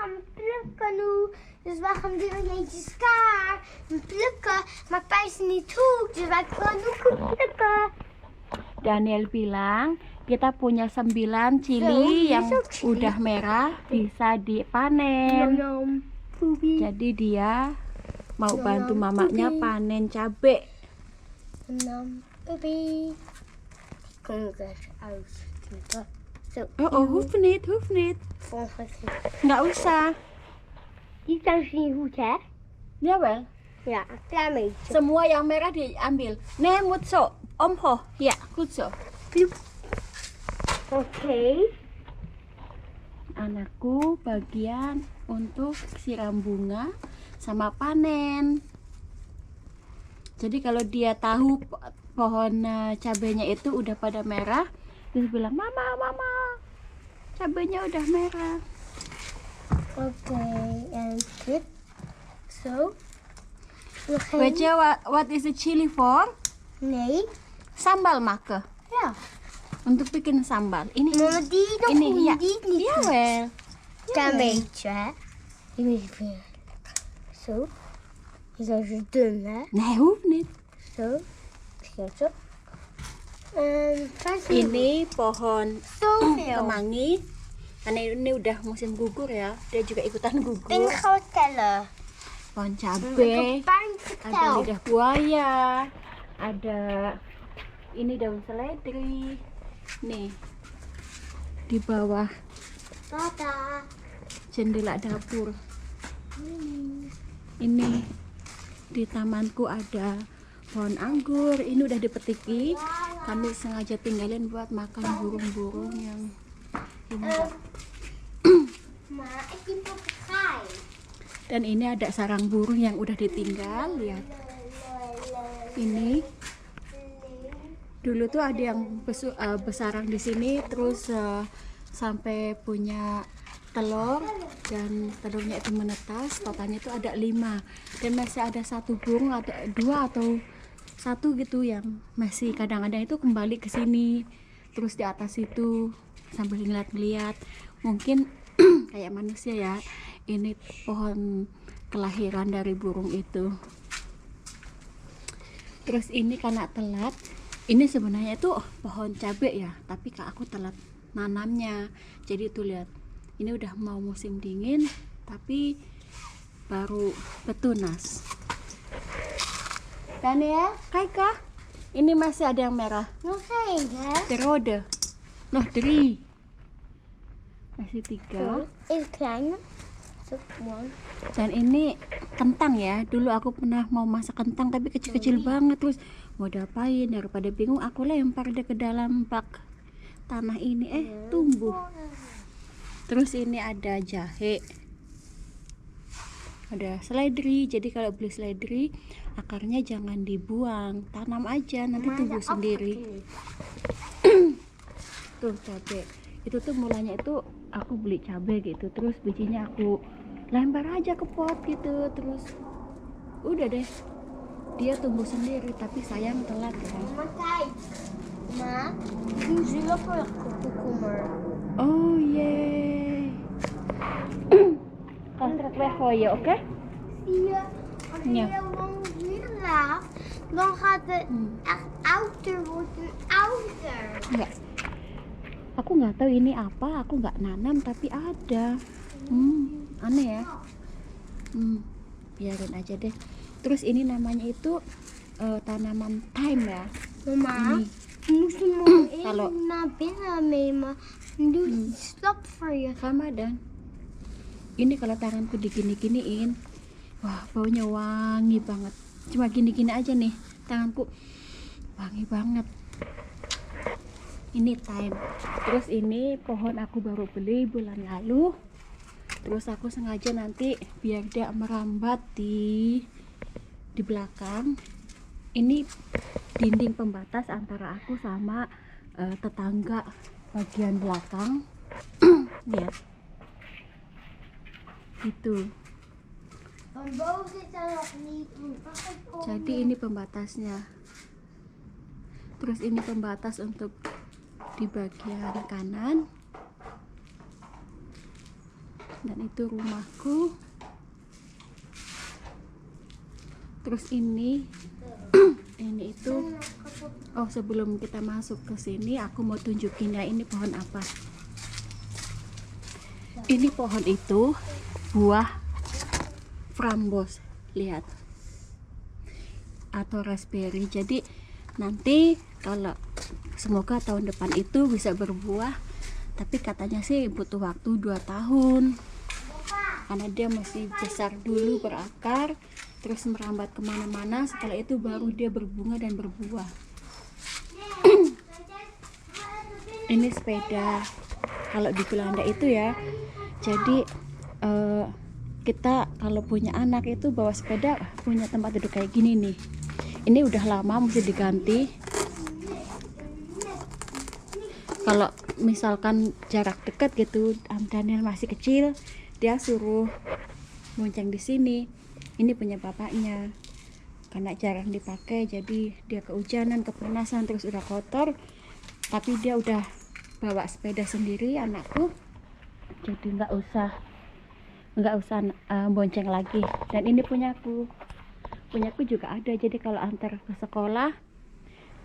we plukken nu. Dus wij gaan weer een eentje schaar en plukken. Maar Pijs is niet goed, dus wij kunnen ook plukken. Daniel bilang kita punya 9 cili yang udah merah bisa dipanen. Jadi dia mau bantu mamanya panen cabe. Oh, hoeft niet. Nggak usah. Die zijn niet goed, hè? Jawel. Ja, een klein beetje. Semua yang merah diambil. Nee, moet zo. Omhoog. Ja, goed zo. Oké. Anakku bagian untuk siram bunga sama panen. Jadi kalau dia tahu pohon cabenya itu udah pada merah, dia bilang, mama, cabenya udah merah. Oké, en dit. Zo. Weet je what is the chili for? Nee. Sambal maken. Ja. Untuk bikin sambal. Ini. Maar die nog Ini goed, ya. die is niet goed. Jawel. Klein beetje, hè? Die moet je weer. Zo. Die zijn zo dun, hè? Nee, hoeft niet. Zo. Misschien zo. Ini pohon Zoveel. kemangi. Karena ini udah musim gugur ya. Dia juga ikutan En gugur. gaan we tellen. Pohon Ik cabe. heb pijn Ada geteld. lidah buaya, ada ini daun seledri. Nih di bawah Tata. jendela dapur. Ini di tamanku ada pohon anggur. Ini udah dipetiki. Kami sengaja tinggalin buat makan burung-burung yang ini. Maar ik heb ook gegaan. Dan ini ada sarang burung yang udah ditinggal. Lihat ini. Dulu tuh ada yang besarang di sini, terus sampai punya telur dan telurnya itu menetas. Totalnya itu ada 5 dan masih ada 1 burung, ada 2 atau 1 gitu yang masih kadang-kadang itu kembali ke sini, terus di atas itu sambil ngeliat-ngeliat. Mungkin kayak manusia ya, ini pohon kelahiran dari burung itu. Terus ini karena telat, ini sebenarnya itu pohon cabai ya, tapi kak aku telat nanamnya. Jadi tuh lihat, ini udah mau musim dingin tapi baru betunas. Dan ya, kak, ini masih ada yang merah. Nog één, hè? Terode. Noh 3. Masih 3. Even kleiner. Zo, mooi. Dan ini kentang ya. Dulu aku pernah mau masak kentang tapi kecil-kecil banget, terus mau diapain, daripada bingung aku lempar dia ke dalam bak tanah ini, tumbuh. Terus ini ada jahe, ada seledri. Jadi kalau beli seledri, akarnya jangan dibuang, tanam aja, nanti tumbuh sendiri. Tuh cabai, itu tuh mulanya itu aku beli cabai gitu, terus bijinya aku lempar aja ke pot gitu, terus udah deh dia tumbuh sendiri, tapi sayang telat ya. Maar kijk. Ma, nu zie je ook komkommer. Oh jee. Kan trek weg voor je, oké? Zie je, als je Ja. heel lang hier laat, dan gaat het echt ouder worden, ouder. Enggak. Aku nggak tahu ini apa, aku nggak nanam tapi ada. Aneh ya. Biarin aja deh. Terus ini namanya itu tanaman thyme ya. Mama, Ini. we moesten morgen Kalau- even naar binnen nemen. En doe die stap voor je. Ramadan. Ini kalau tanganku digini-giniin, wah baunya wangi banget. Cuma gini-gini aja nih, tanganku wangi banget. Ini thyme. Terus ini pohon aku baru beli bulan lalu. Terus aku sengaja nanti biar dia merambat di belakang. Ini dinding pembatas antara aku sama tetangga bagian belakang. Lihat. Gitu. Van boven zit er nog niet toe. Jadi ini pembatasnya. Terus ini pembatas untuk di bagian kanan. Dan itu rumahku. Terus ini ini itu, oh sebelum kita masuk ke sini aku mau tunjukin ya, ini pohon apa. Ini pohon itu buah frambos, lihat, atau raspberry. Jadi nanti kalau semoga tahun depan itu bisa berbuah, tapi katanya sih butuh waktu 2 tahun karena dia masih besar dulu, berakar, terus merambat kemana-mana. Setelah itu baru dia berbunga dan berbuah. Ini sepeda kalau di Belanda itu ya. Jadi kita kalau punya anak itu bawa sepeda punya tempat duduk kayak gini nih. Ini udah lama mesti diganti. Kalau misalkan jarak dekat gitu, Daniel masih kecil, dia suruh bonceng di sini. Ini punya bapaknya. Karena jarang dipakai, jadi dia kehujanan, kepanasan, terus udah kotor. Tapi dia udah bawa sepeda sendiri, anakku. Jadi nggak usah bonceng lagi. Dan ini punyaku juga ada. Jadi kalau antar ke sekolah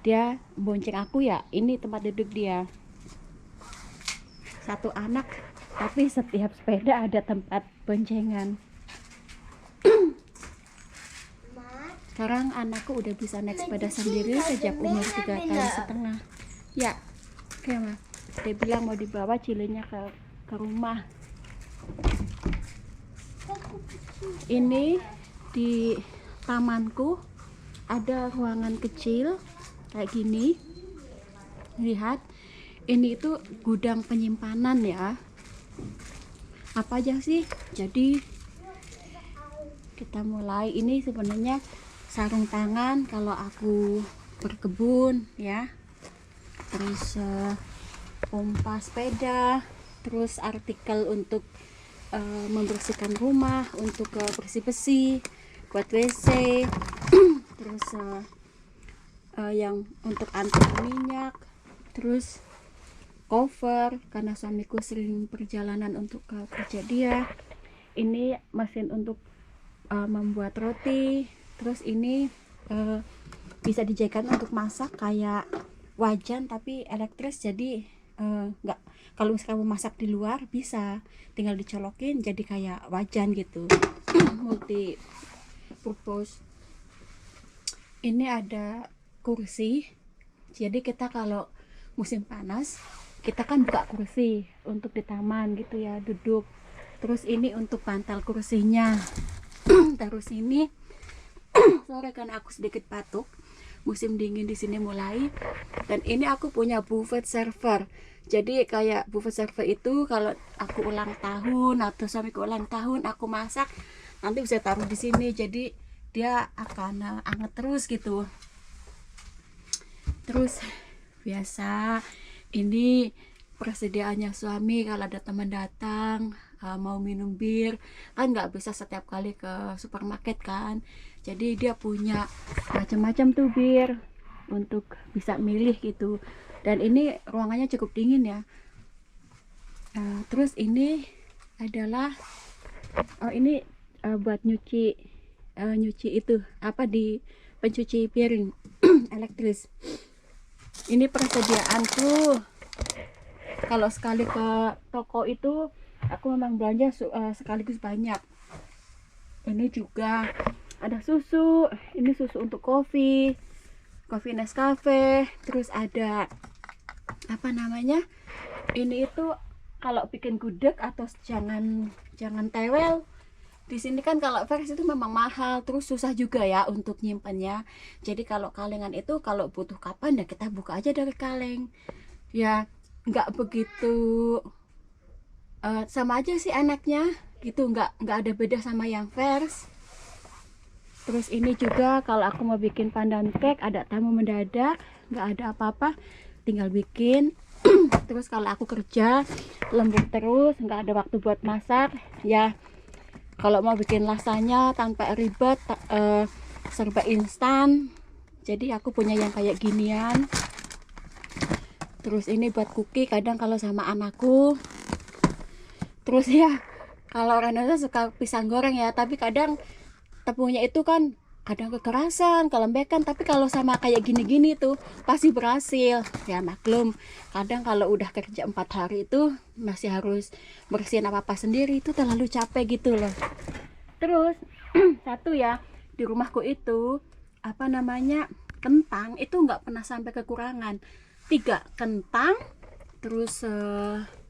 dia bonceng aku ya. Ini tempat duduk dia. Satu anak, tapi setiap sepeda ada tempat boncengan. Sekarang anakku udah bisa naik sepeda sendiri sejak umur 3,5 tahun. Ya, oke Ma. Dia bilang mau dibawa Cilenya ke rumah. Ini di tamanku ada ruangan kecil kayak gini. Lihat, ini itu gudang penyimpanan ya. Apa aja sih? Jadi kita mulai. Ini sebenarnya sarung tangan kalau aku berkebun ya. Terus pompa sepeda, terus artikel untuk membersihkan rumah, untuk bersih-bersih, buat WC, terus yang untuk anti minyak, terus cover karena suamiku sering perjalanan untuk ke kerja dia. Ini mesin untuk membuat roti. Terus ini bisa dijadikan untuk masak kayak wajan tapi elektris. Jadi nggak, kalau misalkan mau masak di luar bisa tinggal dicolokin jadi kayak wajan gitu. Multi purpose. Ini ada kursi. Jadi kita kalau musim panas kita kan buka kursi untuk di taman gitu ya, duduk. Terus ini untuk bantal kursinya. Terus ini sore kan aku sedikit batuk, musim dingin di sini mulai. Dan ini aku punya buffet server. Jadi kayak buffet server itu kalau aku ulang tahun atau suamiku ulang tahun, aku masak nanti bisa taruh di sini. Jadi dia akan anget terus gitu. Terus biasa ini persediaannya suami kalau ada teman datang mau minum bir, kan nggak bisa setiap kali ke supermarket kan. Jadi dia punya macam-macam tuh bir untuk bisa milih gitu. Dan ini ruangannya cukup dingin ya. Terus ini adalah ini buat nyuci itu apa, di pencuci piring elektris. Ini persediaanku. Kalau sekali ke toko itu aku memang belanja sekaligus banyak. Ini juga ada susu. Ini susu untuk kopi Nescafe. Terus ada apa namanya, ini itu kalau bikin gudeg atau jangan tewel. Di sini kan kalau vers itu memang mahal, terus susah juga ya untuk nyimpannya. Jadi kalau kalengan itu kalau butuh kapan ya kita buka aja dari kaleng. Ya nggak begitu sama aja sih enaknya gitu, nggak ada beda sama yang vers. Terus ini juga kalau aku mau bikin pandan cake, ada tamu mendadak, nggak ada apa-apa, tinggal bikin. Terus kalau aku kerja lembur terus, nggak ada waktu buat masak ya, kalau mau bikin lasanya tanpa ribet, serba instan. Jadi aku punya yang kayak ginian. Terus ini buat cookie kadang kalau sama anakku. Terus ya Kalau orang Indonesia suka pisang goreng ya, tapi kadang tepungnya itu kan kadang kekerasan, kelembekan, tapi kalau sama kayak gini-gini tuh pasti berhasil. Ya maklum, kadang kalau udah kerja 4 hari itu masih harus bersihin apa-apa sendiri, itu terlalu capek gitu loh. Terus satu ya, di rumahku itu apa namanya, kentang itu nggak pernah sampai kekurangan. 3 kentang, terus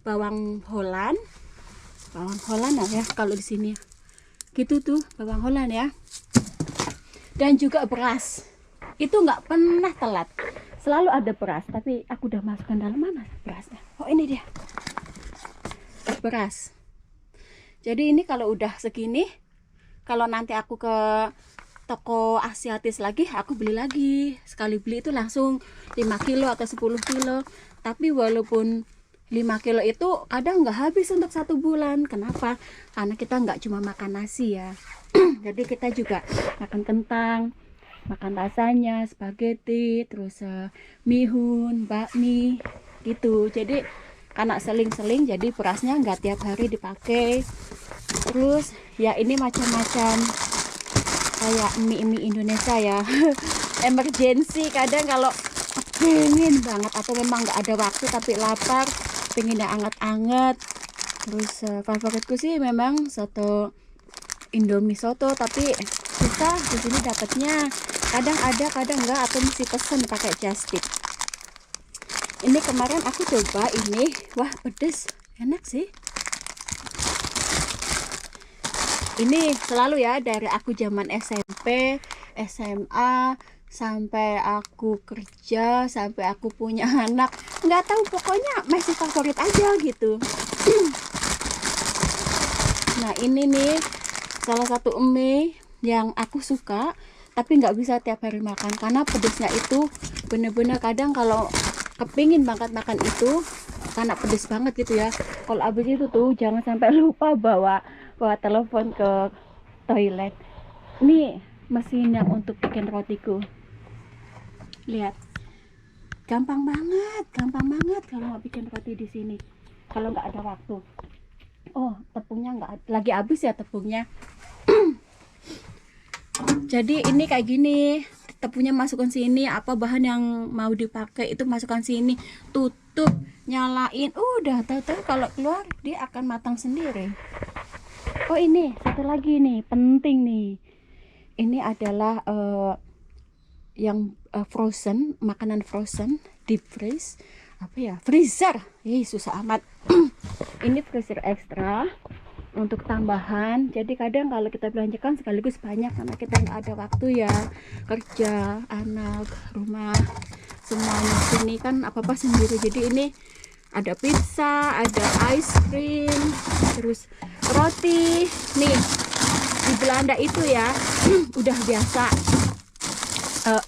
bawang Holland ya kalau di sini gitu tuh, bawang Holland ya, dan juga beras itu nggak pernah telat, selalu ada beras. Tapi aku udah masukkan dalam mana berasnya, oh ini dia beras. Jadi ini kalau udah segini, kalau nanti aku ke toko asiatis lagi, aku beli lagi. Sekali beli itu langsung 5 kilo atau 10 kilo. Tapi walaupun 5 kilo itu kadang nggak habis untuk 1 bulan. Kenapa? Karena kita nggak cuma makan nasi ya. Jadi kita juga makan kentang, makan rasanya, spaghetti, terus mihun, bakmi gitu. Jadi karena seling-seling, jadi berasnya nggak tiap hari dipakai. Terus ya ini macam-macam kayak mie Indonesia ya. Emergency kadang kalau pengen banget atau memang nggak ada waktu tapi lapar, pengen yang anget-anget. Terus favoritku sih memang soto Indomie soto, tapi susah di sini dapatnya. Kadang ada, kadang enggak, atau mesti pesen pakai just tip. Ini kemarin aku coba ini, wah pedes, enak sih. Ini selalu ya dari aku zaman SMP, SMA, sampai aku kerja, sampai aku punya anak, nggak tahu pokoknya masih favorit aja gitu. Nah ini nih salah satu mie yang aku suka, tapi nggak bisa tiap hari makan karena pedesnya itu bener-bener kadang kalau kepingin banget makan itu karena pedes banget gitu ya. Kalau abis itu tuh jangan sampai lupa bawa telepon ke toilet. Ini mesin yang untuk bikin rotiku. Lihat, gampang banget kalau mau bikin roti di sini. Kalau nggak ada waktu. Oh, tepungnya nggak lagi habis ya tepungnya. Jadi ini kayak gini, tepungnya masukkan sini, apa bahan yang mau dipakai itu masukkan sini, tutup, nyalain, udah tahu-tahu kalau keluar dia akan matang sendiri. Oh ini satu lagi nih penting nih, ini adalah yang frozen, makanan frozen, deep freeze, apa ya, freezer, susah amat. Ini freezer ekstra untuk tambahan. Jadi kadang kalau kita belanjakan sekaligus banyak karena kita nggak ada waktu ya, kerja, anak, rumah, semuanya sini kan apa-apa sendiri. Jadi ini ada pizza, ada ice cream, terus roti. Nih di Belanda itu ya udah biasa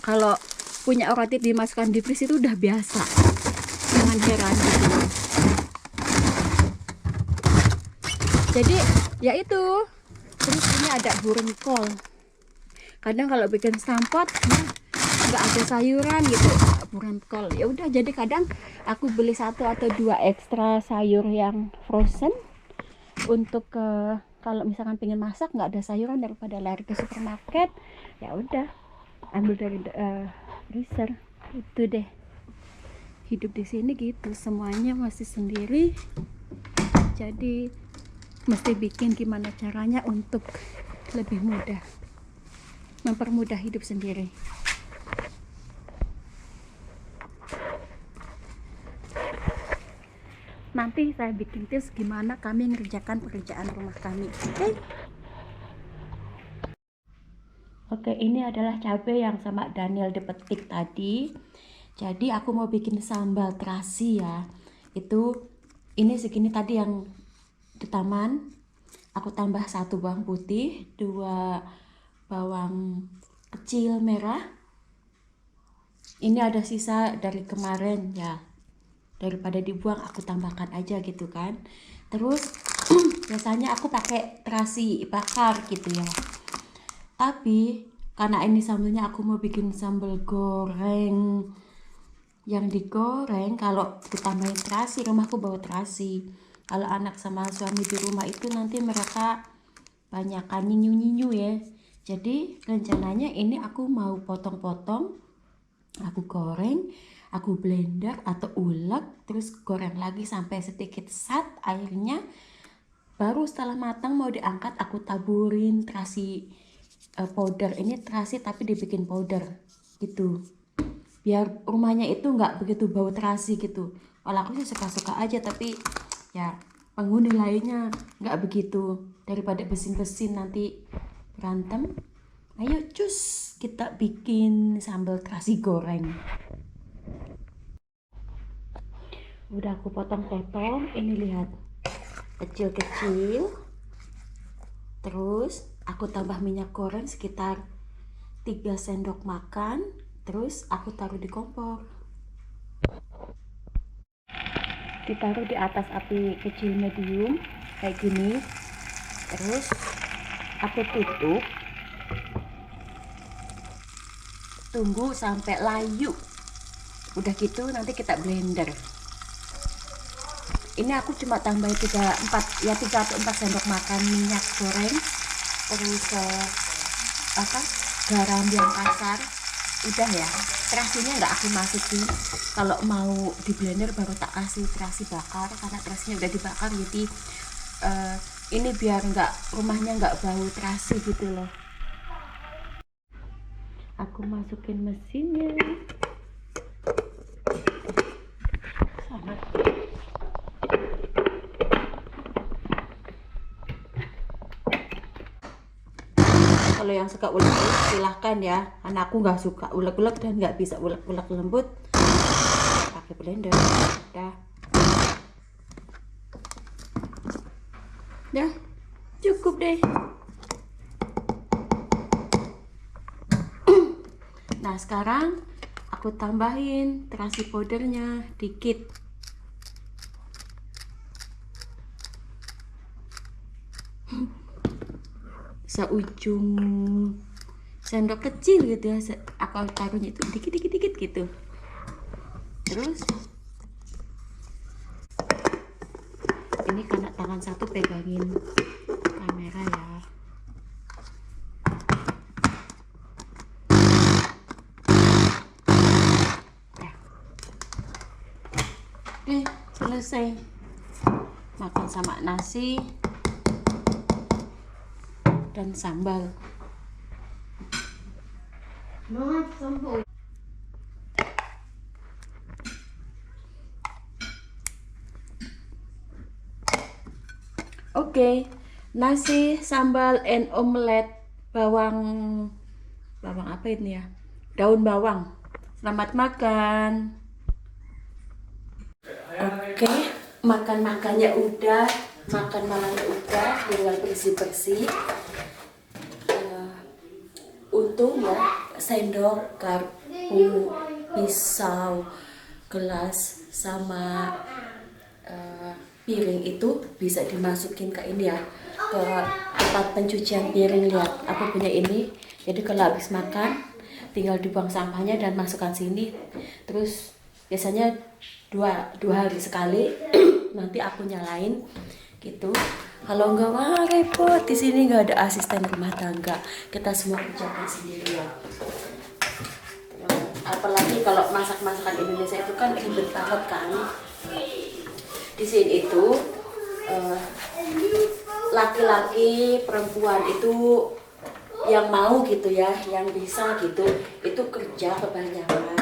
kalau punya roti dimasukkan di freeze itu udah biasa, jangan heran gitu. Jadi ya itu. Terus ini ada burenkol. Kadang kalau bikin stampot nggak ada sayuran gitu, burenkol. Ya udah, jadi kadang aku beli 1 atau 2 ekstra sayur yang frozen untuk kalau misalkan pengen masak nggak ada sayuran, daripada lari ke supermarket, ya udah ambil dari freezer. Itu deh, hidup di sini gitu, semuanya masih sendiri. Jadi mesti bikin gimana caranya untuk lebih mudah, mempermudah hidup sendiri. Nanti saya bikin tips gimana kami mengerjakan pekerjaan rumah kami. Oke, ini adalah cabai yang sama Daniel dipetik tadi. Jadi aku mau bikin sambal terasi ya. Ini segini tadi yang di taman. Aku tambah 1 bawang putih, 2 bawang kecil merah. Ini ada sisa dari kemarin ya, daripada dibuang aku tambahkan aja gitu kan. Terus biasanya aku pakai terasi bakar gitu ya, tapi karena ini sambalnya aku mau bikin sambal goreng yang digoreng. Kalau ditambahin terasi, rumahku bawa terasi, Kalau anak sama suami di rumah itu nanti mereka banyakan nyinyu-nyinyu ya. Jadi rencananya ini aku mau potong-potong, aku goreng, aku blender atau ulek, terus goreng lagi sampai sedikit sat airnya. Baru setelah matang mau diangkat aku taburin terasi powder. Ini terasi tapi dibikin powder gitu. Biar rumahnya itu nggak begitu bau terasi gitu. Kalau aku sih suka-suka aja, tapi ya penghuni lainnya nggak begitu. Daripada bersin-bersin nanti berantem, ayo cus kita bikin sambal terasi goreng. Udah aku potong-potong, ini lihat kecil-kecil. Terus aku tambah minyak goreng sekitar 3 sendok makan. Terus aku taruh di kompor, ditaruh di atas api kecil medium kayak gini. Terus aku tutup, tunggu sampai layu. Udah gitu nanti kita blender. Ini aku cuma tambah 3 atau 4 sendok makan minyak goreng. Terus garam yang kasar. Udah ya, terasinya nggak aku masukin. Kalau mau di blender baru tak kasih terasi bakar, karena terasinya udah dibakar. Jadi ini biar rumahnya nggak bau terasi gitu loh. Aku masukin mesinnya. Sama. Kalau yang suka ulek-ulek silahkan ya. Anakku nggak suka ulek-ulek dan nggak bisa ulek-ulek lembut, pakai blender. Dah cukup deh. Nah sekarang aku tambahin terasi powdernya dikit. Seujung sendok kecil gitu ya, aku taruhnya itu dikit gitu. Terus ini karena tangan satu pegangin kamera ya. Oke, selesai. Makan sama nasi dan sambal. Oke, nasi, sambal, and omelet bawang apa ini ya? Daun bawang. Selamat makan. Oke, makan-makannya udah, makan malamnya udah, tinggal bersih-bersih. Untung ya, sendok, garpu, pisau, gelas, sama piring itu bisa dimasukin ke ini ya, ke tempat pencucian piring. Lihat, aku punya ini. Jadi kalau habis makan, tinggal dibuang sampahnya dan masukkan sini. Terus biasanya dua hari sekali nanti aku nyalain gitu. Kalau enggak, wah repot. Di sini nggak ada asisten rumah tangga, kita semua kerjakan sendiri ya. Apalagi kalau masakan Indonesia itu kan ribet banget kan. Di sini itu laki-laki, perempuan itu yang mau gitu ya, yang bisa gitu, itu kerja kebanyakan.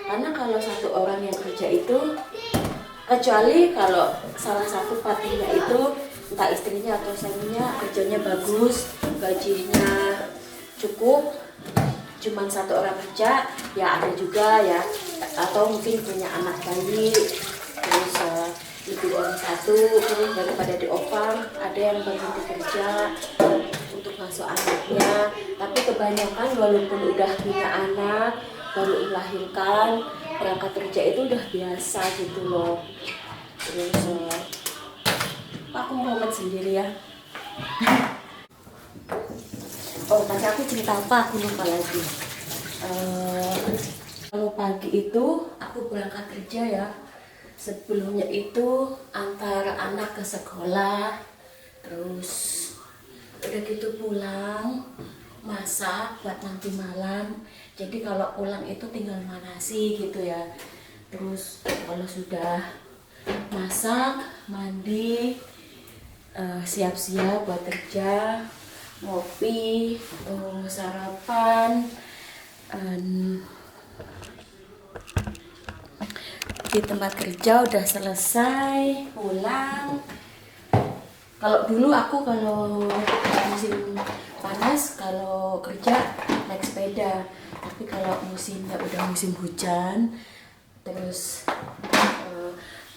Karena kalau satu orang yang kerja itu, kecuali kalau salah satu partinya itu entah istrinya atau suaminya kerjanya bagus, gajinya cukup, cuman satu orang kerja, ya ada juga ya, atau mungkin punya anak bayi, terus lebih dari satu, daripada diopang, ada yang berhenti kerja untuk ngasuh anaknya. Tapi kebanyakan walaupun udah punya anak, baru melahirkan, berangkat kerja itu udah biasa gitu loh. Terus aku mau sendiri ya. Oh, tadi aku cerita apa? Aku lupa lagi. Kalau pagi itu aku berangkat kerja ya. sebelumnya itu antar anak ke sekolah, terus udah gitu pulang masak buat nanti malam. Jadi kalau pulang itu tinggal manasi gitu ya. Terus kalau sudah masak, mandi, siap-siap buat kerja, ngopi atau sarapan, di tempat kerja udah selesai, pulang. Kalau dulu aku kalau musim panas kalau kerja naik sepeda, tapi kalau musimnya udah musim hujan terus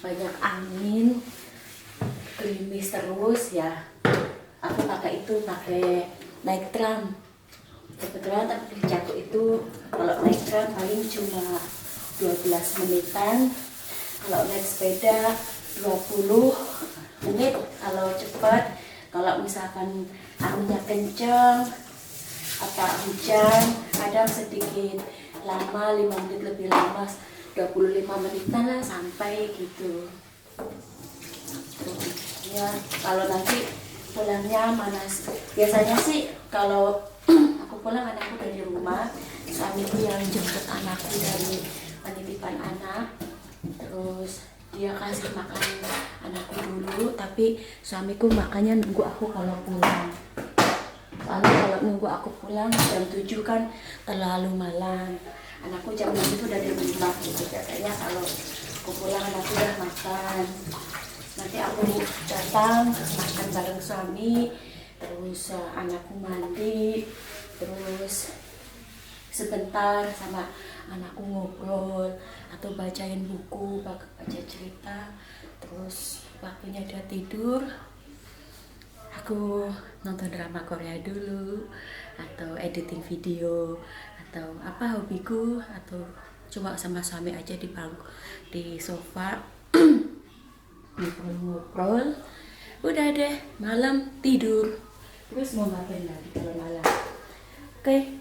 banyak angin, gerimis terus ya, aku pakai naik tram. Kebetulan tempat kerjaku itu kalau naik tram paling cuma 12 menitan, kalau naik sepeda 20 menit kalau cepat. Kalau misalkan anginnya kenceng atau hujan kadang sedikit lama, 5 menit lebih lama, 25 menitan lah sampai gitu ya. Kalau nanti pulangnya panas, biasanya sih kalau aku pulang anakku dari rumah, suamiku yang jemput anakku dari penitipan anak, terus dia kasih makan anakku dulu, tapi suamiku makannya nunggu aku kalau pulang. Soalnya kalau nunggu aku pulang jam 7 kan terlalu malam, anakku jam 6 itu udah di rumah gitu. Biasanya kalau aku pulang anakku udah makan, nanti aku datang makan bareng suami, terus anakku mandi, terus sebentar sama anakku ngobrol atau bacain buku, baca cerita, terus waktunya dia tidur aku nonton drama Korea dulu atau editing video atau apa hobiku, atau cuma sama suami aja di bangku di sofa ngobrol. Udah deh malam tidur, terus mau ngapain lagi kalau malam. Oke.